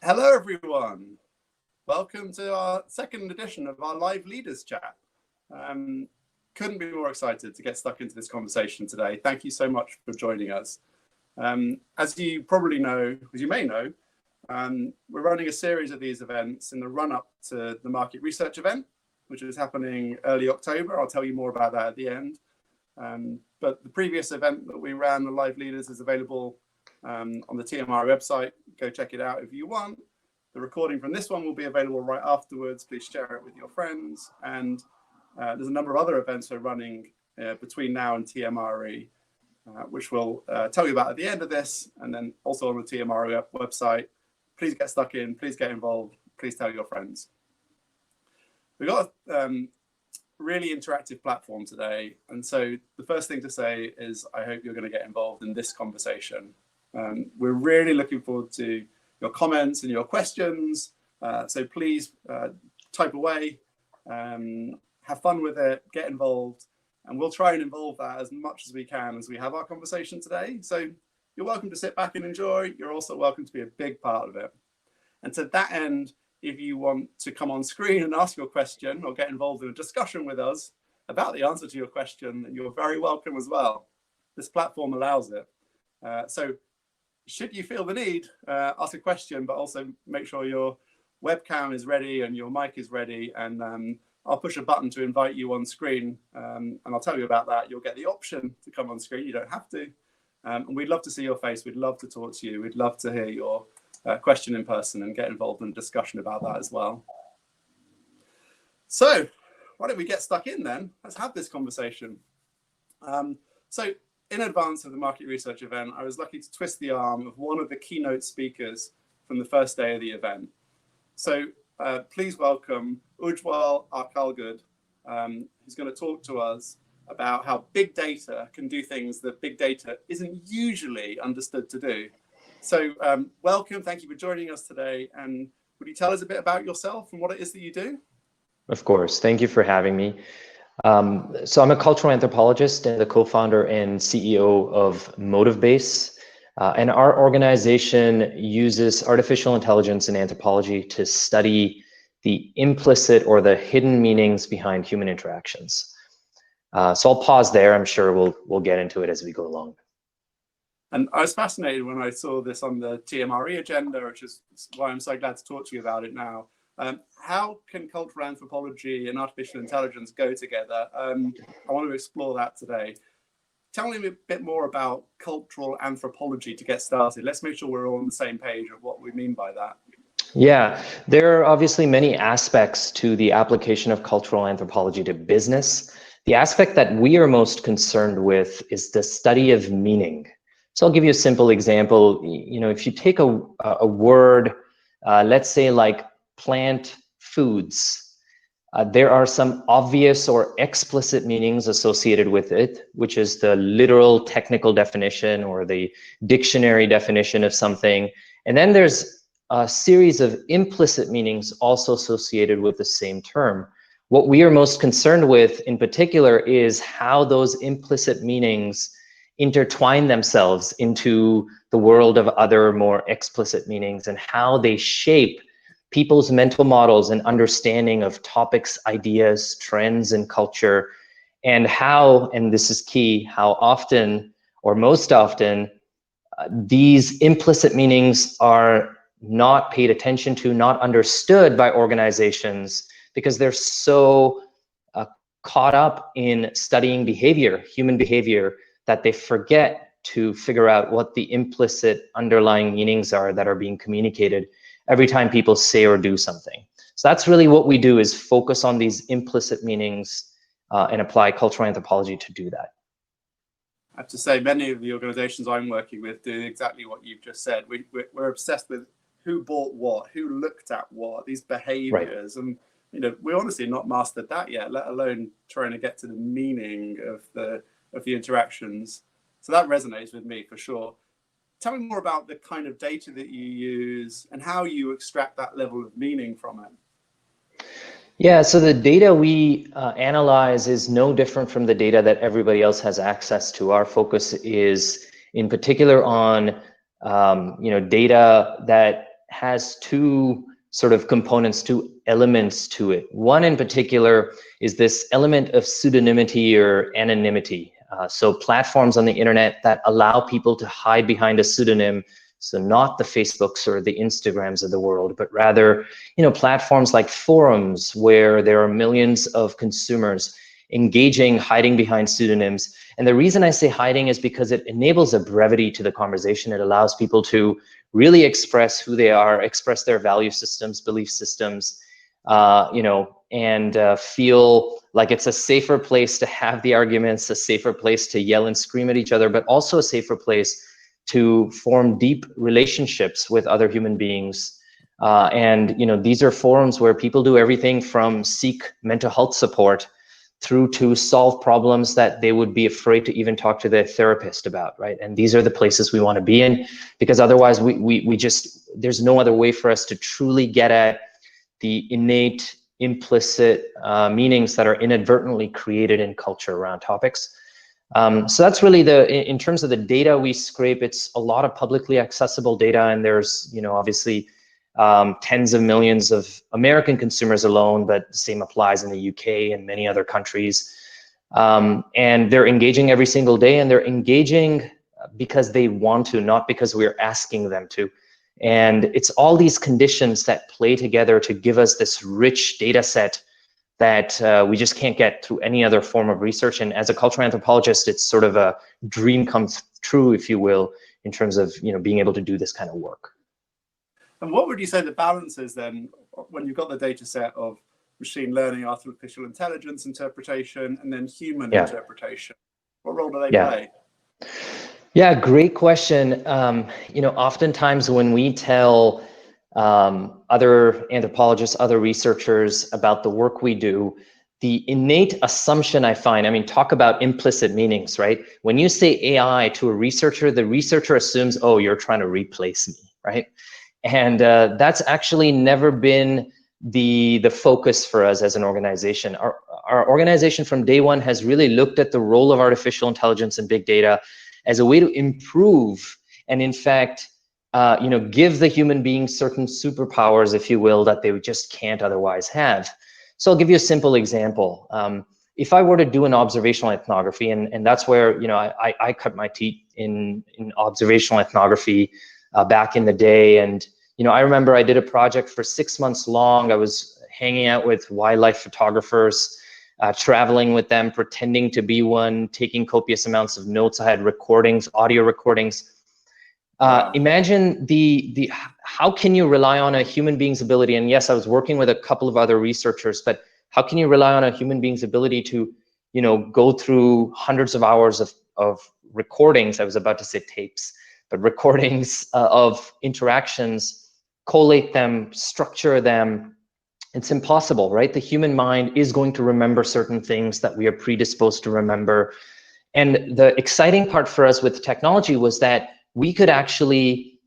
Hello, everyone. Welcome to our second edition of our live leaders chat. Couldn't be more excited to get stuck into this conversation today. Thank you so much for joining us. As you probably know, as you may know, we're running a series of these events in the run-up to the market research event, which is happening early October. I'll tell you more about that at the end. But the previous event that we ran, the live leaders, is available on the TMRE website. Go check it out if you want. The recording from this one will be available right afterwards. Please share it with your friends. And there's a number of other events we're running between now and TMRE, which we'll tell you about at the end of this, and then also on the TMRE website. Please get stuck in, please get involved, please tell your friends. We've got a really interactive platform today. And so the first thing to say is I hope you're going to get involved in this conversation. We're really looking forward to your comments and your questions. So please type away, have fun with it, get involved, and we'll try and involve that as much as we can as we have our conversation today. So you're welcome to sit back and enjoy. You're also welcome to be a big part of it. And to that end, if you want to come on screen and ask your question or get involved in a discussion with us about the answer to your question, then you're very welcome as well. This platform allows it. So should you feel the need, ask a question, but also make sure your webcam is ready and your mic is ready. And I'll push a button to invite you on screen. And I'll tell you about that. You'll get the option to come on screen. You don't have to. And we'd love to see your face. We'd love to talk to you. We'd love to hear your question in person and get involved in a discussion about that as well. So why don't we get stuck in then? Let's have this conversation. So in advance of the market research event, I was lucky to twist the arm of one of the keynote speakers from the first day of the event. So please welcome Ujwal Arkalgud, who's going to talk to us about how big data can do things that big data isn't usually understood to do. So welcome, thank you for joining us today. And would you tell us a bit about yourself and what it is that you do? Of course, thank you for having me. So I'm a cultural anthropologist and the co-founder and CEO of MotiveBase. And our organization uses artificial intelligence and anthropology to study the implicit or the hidden meanings behind human interactions. So I'll pause there. I'm sure we'll get into it as we go along. And I was fascinated when I saw this on the TMRE agenda, which is why I'm so glad to talk to you about it now. How can cultural anthropology and artificial intelligence go together? I want to explore that today. Tell me a bit more about cultural anthropology to get started. Let's make sure we're all on the same page of what we mean by that. Yeah, there are obviously many aspects to the application of cultural anthropology to business. The aspect that we are most concerned with is the study of meaning. So I'll give you a simple example. You know, if you take a word, let's say like plant foods, there are some obvious or explicit meanings associated with it, which is the literal technical definition or the dictionary definition of something. And then there's a series of implicit meanings also associated with the same term. What we are most concerned with in particular is how those implicit meanings intertwine themselves into the world of other more explicit meanings and how they shape people's mental models and understanding of topics, ideas, trends, and culture, and how, and this is key, how often or most often these implicit meanings are not paid attention to, not understood by organizations because they're so caught up in studying behavior, human behavior, that they forget to figure out what the implicit underlying meanings are that are being communicated every time people say or do something. So that's really what we do, is focus on these implicit meanings and apply cultural anthropology to do that. I have to say, many of the organizations I'm working with do exactly what you've just said. We're obsessed with who bought what, who looked at what, these behaviors. Right. And you know, we're honestly not mastered that yet, let alone trying to get to the meaning of the interactions. So that resonates with me for sure. Tell me more about the kind of data that you use and how you extract that level of meaning from it. Yeah, so the data we analyze is no different from the data that everybody else has access to. Our focus is in particular on data that has two sort of components, two elements to it. One in particular is this element of pseudonymity or anonymity. So platforms on the internet that allow people to hide behind a pseudonym. So not the Facebooks or the Instagrams of the world, but rather, platforms like forums where there are millions of consumers engaging, hiding behind pseudonyms. And the reason I say hiding is because it enables a brevity to the conversation. It allows people to really express who they are, express their value systems, belief systems, and feel like it's a safer place to have the arguments, a safer place to yell and scream at each other, but also a safer place to form deep relationships with other human beings. These are forums where people do everything from seek mental health support through to solve problems that they would be afraid to even talk to their therapist about, right? And these are the places we want to be in, because otherwise we just, there's no other way for us to truly get at the innate, implicit meanings that are inadvertently created in culture around topics. So that's really in terms of the data we scrape, it's a lot of publicly accessible data, and there's, obviously tens of millions of American consumers alone, but the same applies in the UK and many other countries. And they're engaging every single day, and they're engaging because they want to, not because we're asking them to. And it's all these conditions that play together to give us this rich data set that we just can't get through any other form of research. And as a cultural anthropologist, it's sort of a dream come true, if you will, in terms of being able to do this kind of work. And what would you say the balance is then when you've got the data set of machine learning, artificial intelligence interpretation, and then human interpretation? What role do they play? Yeah, great question. Oftentimes when we tell other anthropologists, other researchers about the work we do, the innate assumption I find, talk about implicit meanings, right? When you say AI to a researcher, the researcher assumes, oh, you're trying to replace me, right? And that's actually never been the focus for us as an organization. Our organization from day one has really looked at the role of artificial intelligence and big data as a way to improve and, in fact, give the human being certain superpowers, if you will, that they just can't otherwise have. So I'll give you a simple example. If I were to do an observational ethnography, and that's where I cut my teeth in observational ethnography back in the day. And I remember I did a project for 6 months long. I was hanging out with wildlife photographers, traveling with them, pretending to be one, taking copious amounts of notes. I had recordings, audio recordings. Imagine how can you rely on a human being's ability? And yes, I was working with a couple of other researchers, but how can you rely on a human being's ability to, go through hundreds of hours of recordings? I was about to say tapes, but recordings of interactions, collate them, structure them. It's impossible, right? The human mind is going to remember certain things that we are predisposed to remember. And the exciting part for us with technology was that we could actually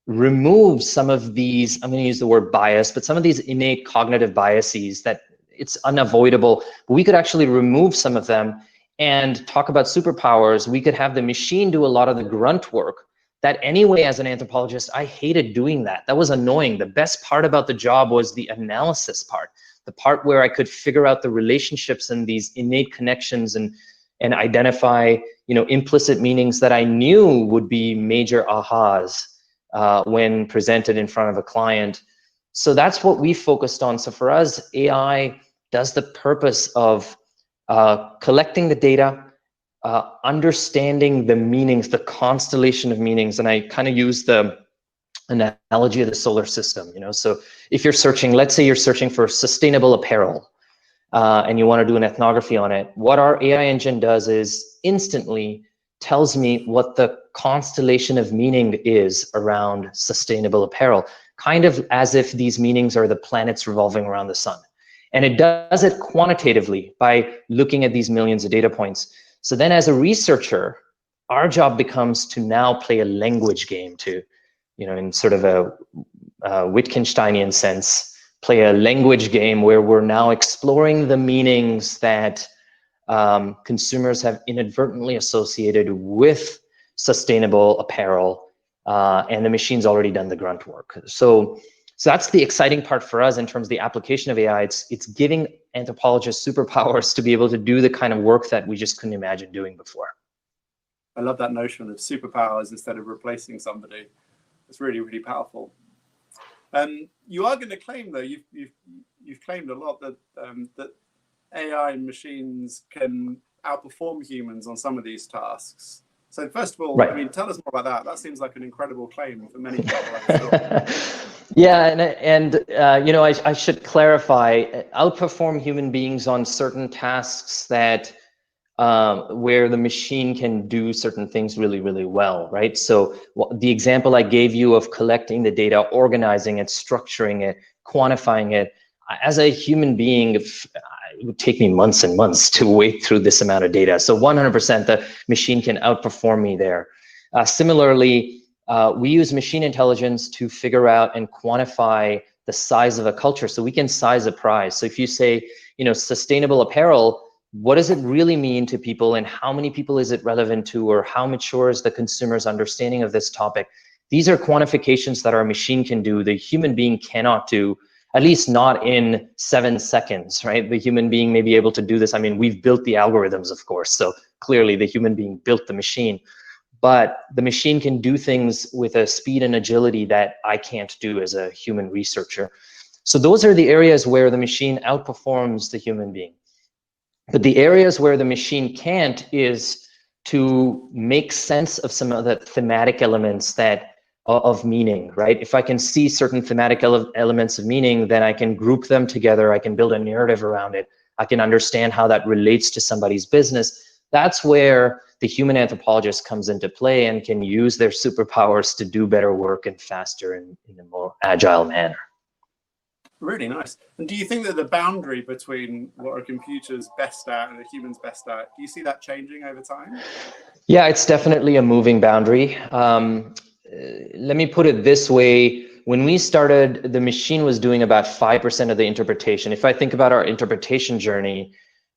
remove some of these, I'm going to use the word bias, but some of these innate cognitive biases that it's unavoidable, but we could actually remove some of them and talk about superpowers. We could have the machine do a lot of the grunt work that anyway, as an anthropologist, I hated doing that. That was annoying. The best part about the job was the analysis part, the part where I could figure out the relationships and these innate connections and identify, implicit meanings that I knew would be major ahas when presented in front of a client. So that's what we focused on. So for us, AI does the purpose of collecting the data, understanding the meanings, the constellation of meanings. And I kind of use the analogy of the solar system, So if you're searching, let's say you're searching for sustainable apparel, and you want to do an ethnography on it, what our AI engine does is instantly tells me what the constellation of meaning is around sustainable apparel, kind of as if these meanings are the planets revolving around the sun. And it does it quantitatively by looking at these millions of data points. So then as a researcher, our job becomes to now play a language game to, in sort of a Wittgensteinian sense, play a language game where we're now exploring the meanings that consumers have inadvertently associated with sustainable apparel and the machine's already done the grunt work. So that's the exciting part for us in terms of the application of AI. It's giving anthropologists superpowers to be able to do the kind of work that we just couldn't imagine doing before. I love that notion of superpowers instead of replacing somebody. It's really, really powerful. You are going to claim, though, you've claimed a lot that that AI machines can outperform humans on some of these tasks. So first of all, right. I mean, tell us more about that. That seems like an incredible claim for many people, I'm sure. Yeah, and you know, I should clarify, outperform human beings on certain tasks that where the machine can do certain things really, really well, right? So the example I gave you of collecting the data, organizing it, structuring it, quantifying it, as a human being, it would take me months and months to wade through this amount of data. So 100% the machine can outperform me there. Similarly, we use machine intelligence to figure out and quantify the size of a culture. So we can size a prize. So if you say, you know, sustainable apparel, what does it really mean to people, and how many people is it relevant to, or how mature is the consumer's understanding of this topic? These are quantifications that our machine can do, the human being cannot do, at least not in 7 seconds, right? The human being may be able to do this. I mean, we've built the algorithms, of course, so clearly the human being built the machine, but the machine can do things with a speed and agility that I can't do as a human researcher. So those are the areas where the machine outperforms the human being. But the areas where the machine can't is to make sense of some of the thematic elements that of meaning, right? If I can see certain thematic elements of meaning, then I can group them together. I can build a narrative around it. I can understand how that relates to somebody's business. That's where the human anthropologist comes into play and can use their superpowers to do better work and faster and in a more agile manner. Really nice. And do you think that the boundary between what a computer's best at and a human's best at, do you see that changing over time? Yeah, it's definitely a moving boundary. Let me put it this way. When we started, the machine was doing about 5% of the interpretation. If I think about our interpretation journey,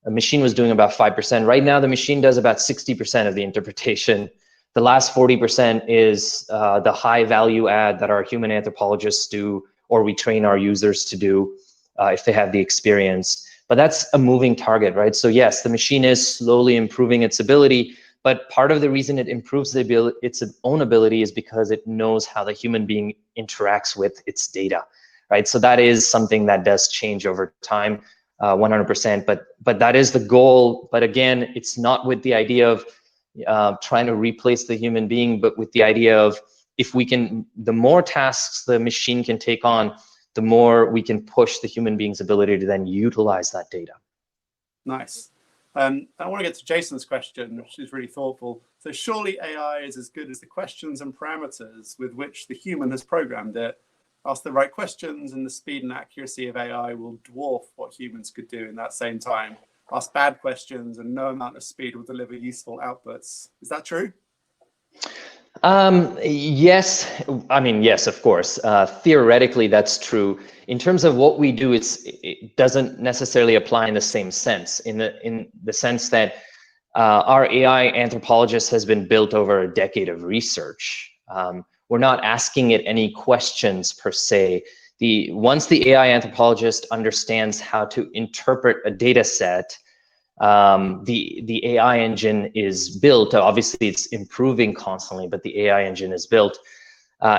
a machine was doing about 5%. Right now, the machine does about 60% of the interpretation. The last 40% is the high value add that our human anthropologists do, or we train our users to do if they have the experience. But that's a moving target, right? So yes, the machine is slowly improving its ability, but part of the reason it improves the ability, its own ability, is because it knows how the human being interacts with its data, right? So that is something that does change over time, 100%, but that is the goal. But again, it's not with the idea of trying to replace the human being, but with the idea of, if we can, the more tasks the machine can take on, the more we can push the human being's ability to then utilize that data. Nice. I want to get to Jason's question, which is really thoughtful. So surely AI is as good as the questions and parameters with which the human has programmed it. Ask the right questions and the speed and accuracy of AI will dwarf what humans could do in that same time. Ask bad questions and no amount of speed will deliver useful outputs. Is that true? Yes, I mean, yes, of course. Theoretically, that's true. In terms of what we do, it doesn't necessarily apply in the same sense, in the sense that our AI anthropologist has been built over a decade of research. We're not asking it any questions per se. Once the AI anthropologist understands how to interpret a data set, the AI engine is built. Obviously, it's improving constantly, but the AI engine is built.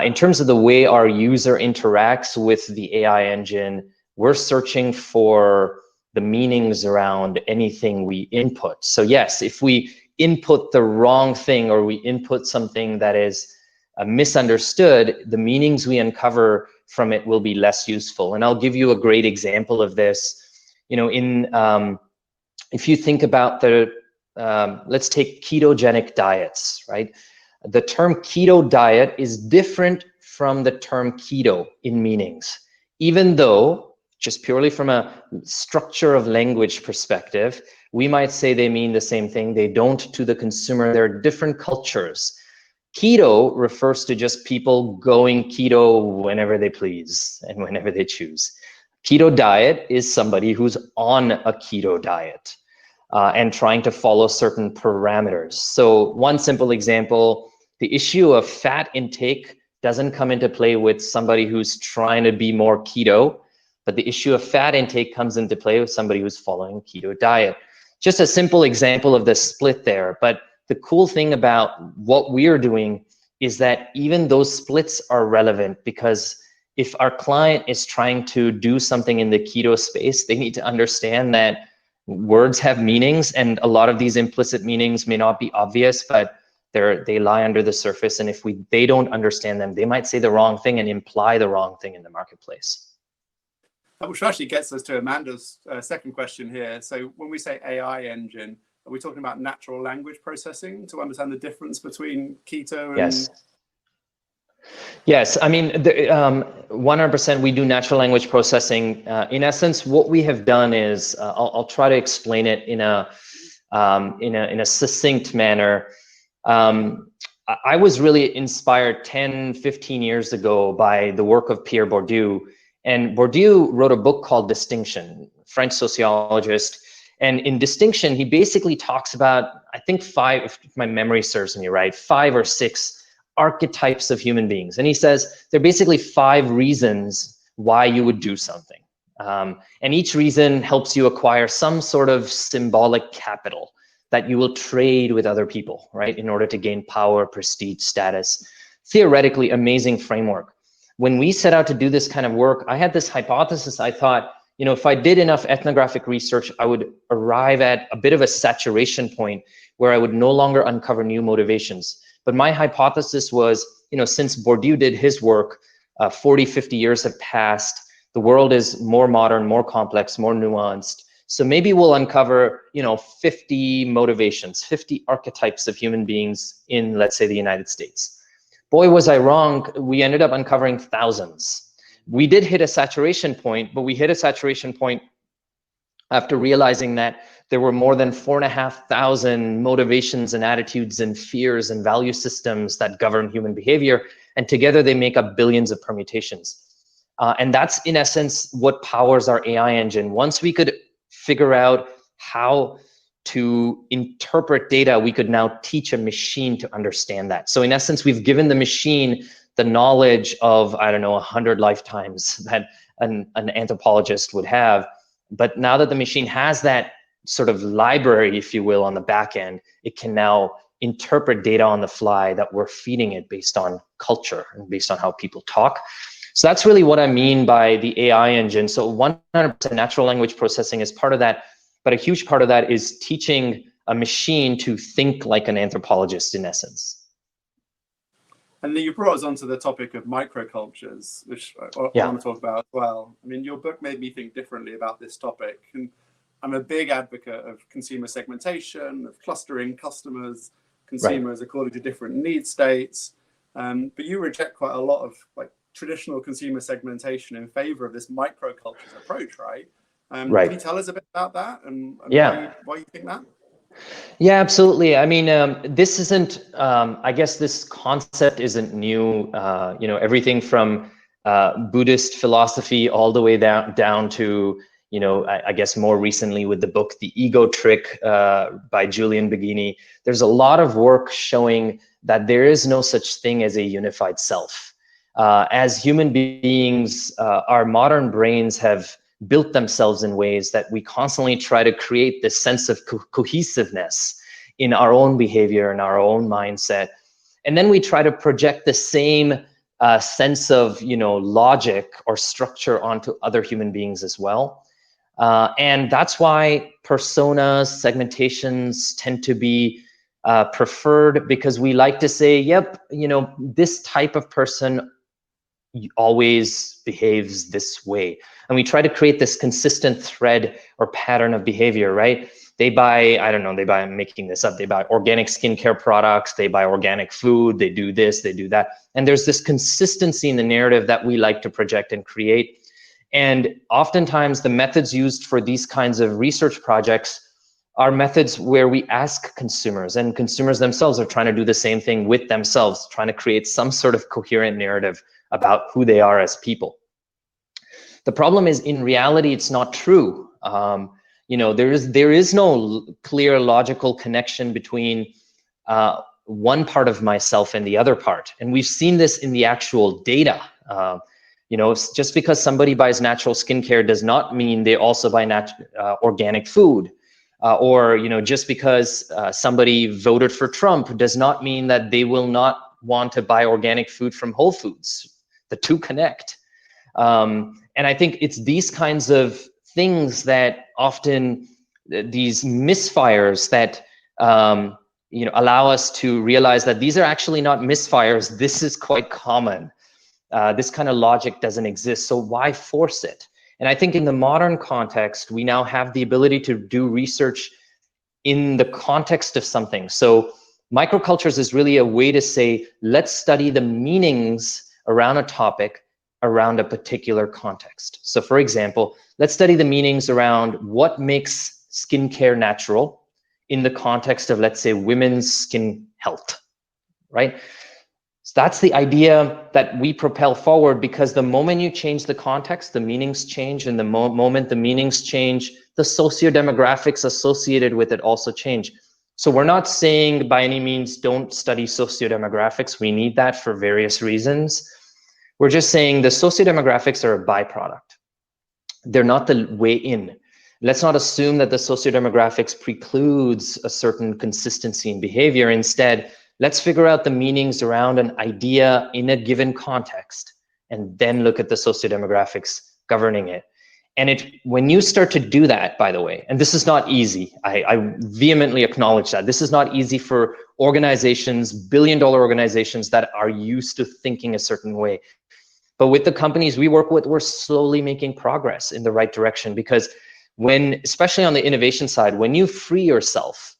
In terms of the way our user interacts with the AI engine, we're searching for the meanings around anything we input. So yes, if we input the wrong thing, or we input something that is misunderstood, the meanings we uncover from it will be less useful. And I'll give you a great example of this. You know, if you think about let's take ketogenic diets, right? The term keto diet is different from the term keto in meanings, even though just purely from a structure of language perspective, we might say they mean the same thing. They don't to the consumer. They're different cultures. Keto refers to just people going keto whenever they please and whenever they choose. Keto diet is somebody who's on a keto diet and trying to follow certain parameters. So one simple example, The issue of fat intake doesn't come into play with somebody who's trying to be more keto, but the issue of fat intake comes into play with somebody who's following a keto diet. Just a simple example of the split there. But the cool thing about what we're doing is that even those splits are relevant, because if our client is trying to do something in the keto space, they need to understand that words have meanings, and a lot of these implicit meanings may not be obvious, but they lie under the surface. And if they don't understand them, they might say the wrong thing and imply the wrong thing in the marketplace. Which actually gets us to Amanda's second question here. So when we say AI engine, are we talking about natural language processing to understand the difference between keto and... Yes, I mean, 100% we do natural language processing. In essence, what we have done is, I'll try to explain it in a succinct manner. I was really inspired 10, 15 years ago by the work of Pierre Bourdieu. And Bourdieu wrote a book called Distinction, French sociologist. And in Distinction, he basically talks about, I think 5, if my memory serves me right, 5 or 6 archetypes of human beings. And he says there are basically 5 reasons why you would do something. And each reason helps you acquire some sort of symbolic capital that you will trade with other people, right, in order to gain power, prestige, status. Theoretically, amazing framework. When we set out to do this kind of work, I had this hypothesis. I thought, you know, if I did enough ethnographic research, I would arrive at a bit of a saturation point where I would no longer uncover new motivations. But my hypothesis was, you know, since Bourdieu did his work, 40, 50 years have passed. The world is more modern, more complex, more nuanced. So maybe we'll uncover, you know, 50 motivations, 50 archetypes of human beings in, let's say, the United States. Boy, was I wrong. We ended up uncovering thousands. We did hit a saturation point, but we hit a saturation point after realizing that there were more than 4,500 motivations and attitudes and fears and value systems that govern human behavior. And together they make up billions of permutations. And that's in essence what powers our AI engine. Once we could figure out how to interpret data, we could now teach a machine to understand that. So in essence, we've given the machine the knowledge of, I don't know, 100 lifetimes that an anthropologist would have. But now that the machine has that sort of library, if you will, on the back end, it can now interpret data on the fly that we're feeding it based on culture and based on how people talk. So that's really what I mean by the AI engine. So 100% natural language processing is part of that, but a huge part of that is teaching a machine to think like an anthropologist in essence. And then you brought us onto the topic of microcultures, which I want to talk about as well. I mean, your book made me think differently about this topic. And I'm a big advocate of consumer segmentation, of clustering customers, consumers according to different need states. But you reject quite a lot of like traditional consumer segmentation in favor of this microcultures approach, right? Can you tell us a bit about that and why you think that? Yeah, absolutely. I mean, this isn't, I guess this concept isn't new. You know, everything from Buddhist philosophy all the way down to, you know, I guess more recently with the book, The Ego Trick by Julian Baggini. There's a lot of work showing that there is no such thing as a unified self. As human beings, our modern brains have built themselves in ways that we constantly try to create this sense of cohesiveness in our own behavior and our own mindset. And then we try to project the same sense of, you know, logic or structure onto other human beings as well. And that's why personas, segmentations tend to be preferred, because we like to say, yep, you know, this type of person always behaves this way. And we try to create this consistent thread or pattern of behavior, right? They buy, I don't know, I'm making this up, they buy organic skincare products, they buy organic food, they do this, they do that. And there's this consistency in the narrative that we like to project and create. And oftentimes the methods used for these kinds of research projects are methods where we ask consumers, and consumers themselves are trying to do the same thing with themselves, trying to create some sort of coherent narrative about who they are as people. The problem is, in reality, it's not true. You know, there is no clear logical connection between one part of myself and the other part. And we've seen this in the actual data. Just because somebody buys natural skincare does not mean they also buy organic food. Or just because somebody voted for Trump does not mean that they will not want to buy organic food from Whole Foods. The two connect. And I think it's these kinds of things that often, these misfires that allow us to realize that these are actually not misfires. This is quite common. This kind of logic doesn't exist, so why force it? And I think in the modern context, we now have the ability to do research in the context of something. So microcultures is really a way to say, let's study the meanings around a topic around a particular context. So for example, let's study the meanings around what makes skincare natural in the context of, let's say, women's skin health, right? So that's the idea that we propel forward, because the moment you change the context, the meanings change, and the moment the meanings change, the socio-demographics associated with it also change. So we're not saying by any means don't study socio-demographics. We need that for various reasons. We're just saying the socio-demographics are a byproduct. They're not the way in. Let's not assume that the socio-demographics precludes a certain consistency in behavior. Instead, let's figure out the meanings around an idea in a given context, and then look at the socio-demographics governing it. And when you start to do that, by the way, and this is not easy, I vehemently acknowledge that. This is not easy for organizations, billion-dollar organizations that are used to thinking a certain way. But with the companies we work with, we're slowly making progress in the right direction, because especially on the innovation side, when you free yourself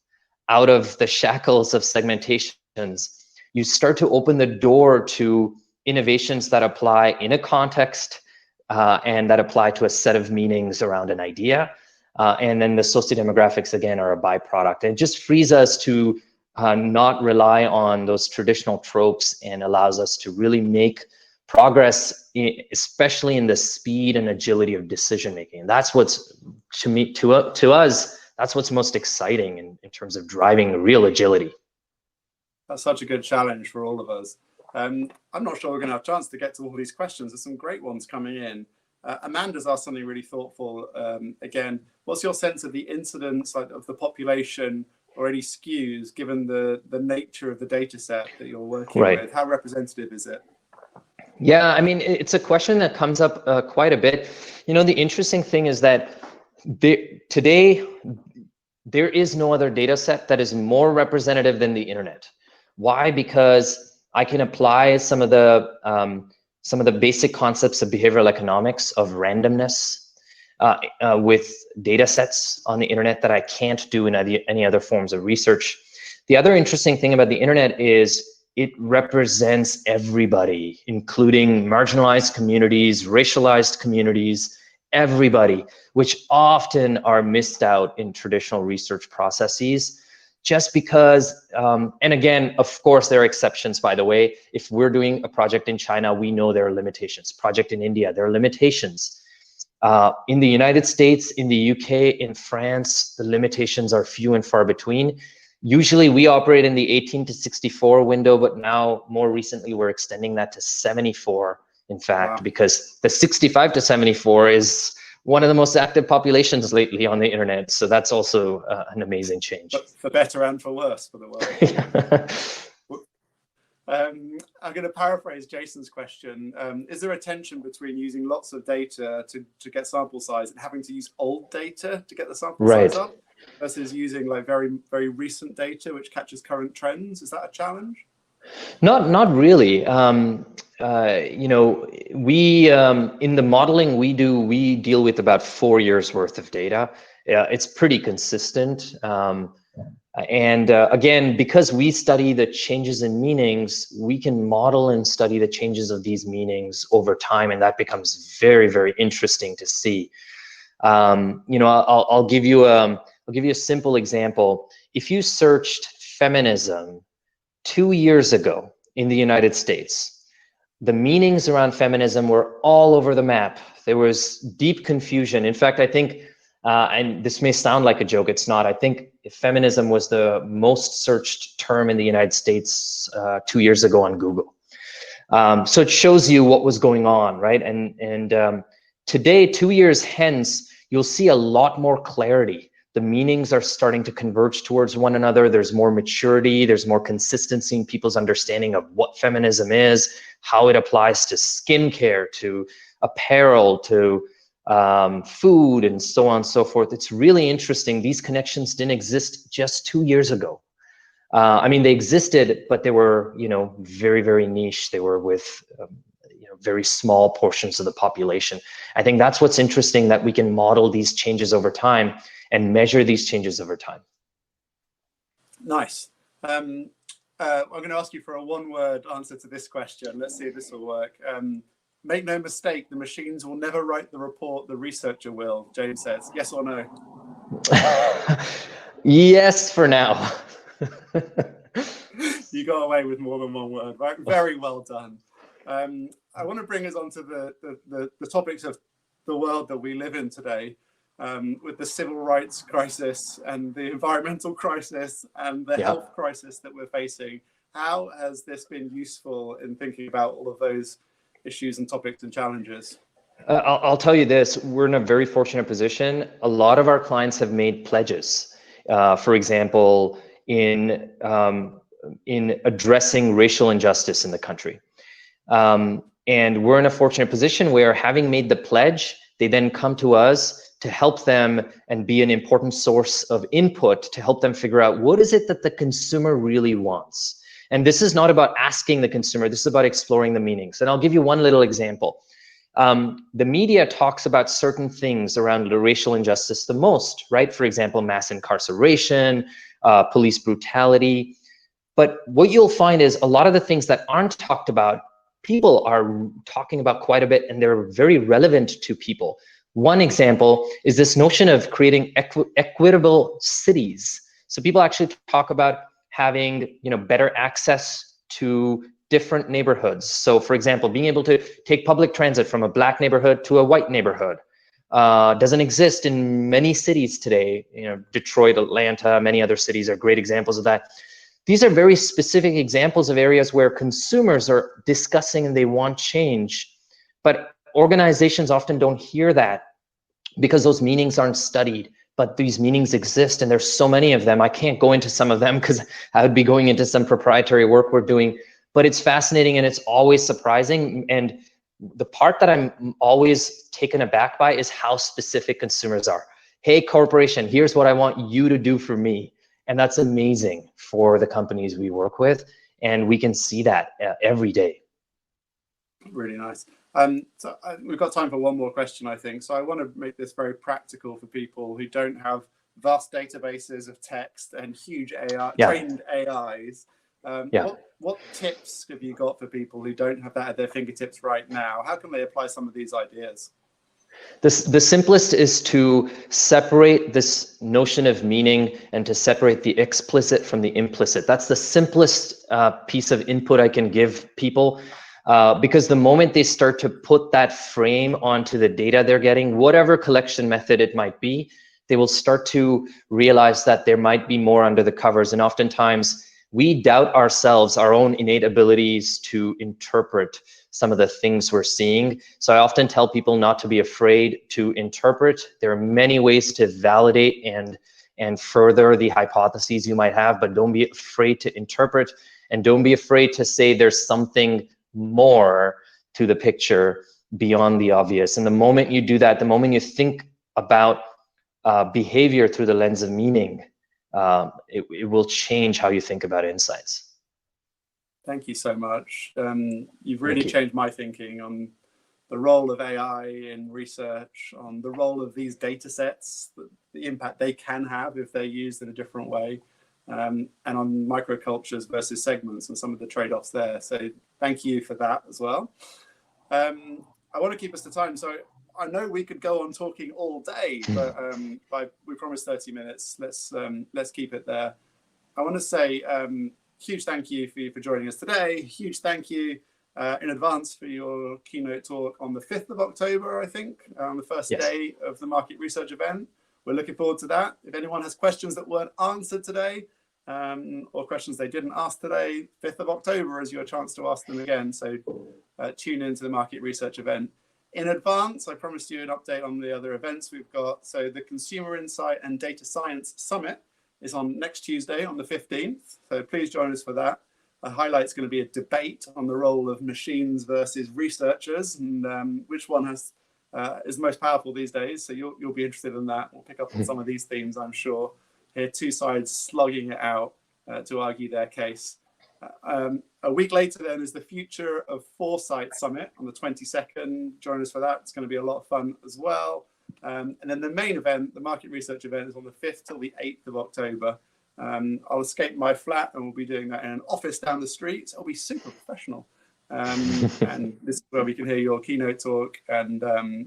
out of the shackles of segmentations, you start to open the door to innovations that apply in a context and that apply to a set of meanings around an idea. And then the socio-demographics, again, are a byproduct. And it just frees us to not rely on those traditional tropes, and allows us to really make progress, especially in the speed and agility of decision making. And that's what's, to us, that's what's most exciting in terms of driving real agility. That's such a good challenge for all of us. I'm not sure we're going to have a chance to get to all these questions. There's some great ones coming in. Amanda's asked something really thoughtful. Again, what's your sense of the incidence of the population, or any skews, given the nature of the data set that you're working with? How representative is it? Yeah, I mean, it's a question that comes up quite a bit. The interesting thing is that today, there is no other data set that is more representative than the internet. Why? Because I can apply some of the basic concepts of behavioral economics, of randomness, with data sets on the internet that I can't do in any other forms of research. The other interesting thing about the internet is it represents everybody, including marginalized communities, racialized communities, everybody, which often are missed out in traditional research processes, just because, and again, of course, there are exceptions, by the way. If we're doing a project in China, we know there are limitations. Project in India, there are limitations. In the United States, in the UK, in France, the limitations are few and far between. Usually we operate in the 18 to 64 window, but now more recently we're extending that to 74, in fact, because the 65 to 74 is one of the most active populations lately on the internet. So that's also an amazing change. But for better and for worse for the world. I'm going to paraphrase Jason's question. Is there a tension between using lots of data to get sample size and having to use old data to get the sample size up, versus using very, very recent data which catches current trends? Is that a challenge? Not really. We in the modeling we deal with about 4 years worth of data. It's pretty consistent. And again, because we study the changes in meanings, we can model and study the changes of these meanings over time, and that becomes very, very interesting to see. I'll give you a simple example. If you searched feminism 2 years ago in the United States, the meanings around feminism were all over the map. There was deep confusion. In fact, I think And this may sound like a joke, it's not. I think feminism was the most searched term in the United States 2 years ago on Google. So it shows you what was going on, right? And today, 2 years hence, you'll see a lot more clarity. The meanings are starting to converge towards one another. There's more maturity. There's more consistency in people's understanding of what feminism is, how it applies to skincare, to apparel, to food, and so on and so forth. It's really interesting. These connections didn't exist just 2 years ago. I mean, they existed, but they were, very, very niche. They were with, very small portions of the population. I think that's what's interesting, that we can model these changes over time and measure these changes over time. Nice. I'm going to ask you for a one-word answer to this question. Let's see if this will work. Make no mistake, the machines will never write the report, the researcher will, James says. Yes or no? Yes, for now. You got away with more than one word, right? Very well done. I want to bring us on to the topics of the world that we live in today, with the civil rights crisis and the environmental crisis and the health crisis that we're facing. How has this been useful in thinking about all of those issues and topics and challenges? I'll tell you this, we're in a very fortunate position. A lot of our clients have made pledges, for example, in addressing racial injustice in the country. And we're in a fortunate position where, having made the pledge, they then come to us to help them and be an important source of input to help them figure out what is it that the consumer really wants. And this is not about asking the consumer, this is about exploring the meanings. And I'll give you one little example. The media talks about certain things around the racial injustice the most, right? For example, mass incarceration, police brutality. But what you'll find is a lot of the things that aren't talked about, people are talking about quite a bit, and they're very relevant to people. One example is this notion of creating equitable cities. So people actually talk about having, better access to different neighborhoods. So for example, being able to take public transit from a Black neighborhood to a white neighborhood doesn't exist in many cities today. Detroit, Atlanta, many other cities are great examples of that. These are very specific examples of areas where consumers are discussing and they want change, but organizations often don't hear that because those meanings aren't studied. But these meanings exist, and there's so many of them. I can't go into some of them because I would be going into some proprietary work we're doing, but it's fascinating and it's always surprising. And the part that I'm always taken aback by is how specific consumers are. Hey, corporation, here's what I want you to do for me. And that's amazing for the companies we work with. And we can see that every day. Really nice. So we've got time for one more question, I think. So I want to make this very practical for people who don't have vast databases of text and huge AI, trained AIs. What tips have you got for people who don't have that at their fingertips right now? How can they apply some of these ideas? The simplest is to separate this notion of meaning and to separate the explicit from the implicit. That's the simplest piece of input I can give people, because the moment they start to put that frame onto the data they're getting, whatever collection method it might be, they will start to realize that there might be more under the covers. And oftentimes we doubt ourselves, our own innate abilities to interpret some of the things we're seeing. So I often tell people not to be afraid to interpret. There are many ways to validate and further the hypotheses you might have, but don't be afraid to interpret, and don't be afraid to say there's something more to the picture beyond the obvious. And the moment you do that, the moment you think about behavior through the lens of meaning, it will change how you think about insights. Thank you so much. You've really changed my thinking on the role of AI in research, on the role of these data sets, the impact they can have if they're used in a different way, and on microcultures versus segments and some of the trade-offs there. So thank you for that as well. I want to keep us to time. So I know we could go on talking all day, but we promised 30 minutes. Let's keep it there. I want to say huge thank you for joining us today. Huge thank you in advance for your keynote talk on the 5th of October, I think, on the first day of the market research event. we're looking forward to that. If anyone has questions that weren't answered today, or questions they didn't ask today, 5th of October is your chance to ask them again. So tune into the market research event. In advance, I promised you an update on the other events we've got. So the Consumer Insight and Data Science Summit is on next Tuesday on the 15th. So please join us for that. A highlight's going to be a debate on the role of machines versus researchers, and which one is most powerful these days. So you'll be interested in that. We'll pick up on some of these themes, I'm sure. Hear two sides slugging it out to argue their case. A week later then is the Future of Foresight Summit on the 22nd. Join us for that. It's going to be a lot of fun as well. And then the main event, the market research event, is on the 5th till the 8th of October. I'll escape my flat and we'll be doing that in an office down the street. It'll be super professional. And this is where we can hear your keynote talk, and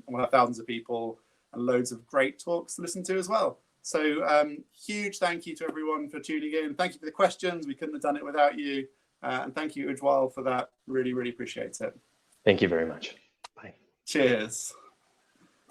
we'll have thousands of people and loads of great talks to listen to as well. So huge thank you to everyone for tuning in. Thank you for the questions. We couldn't have done it without you. And thank you, Ujwal, for that. Really, really appreciate it. Thank you very much. Bye. Cheers.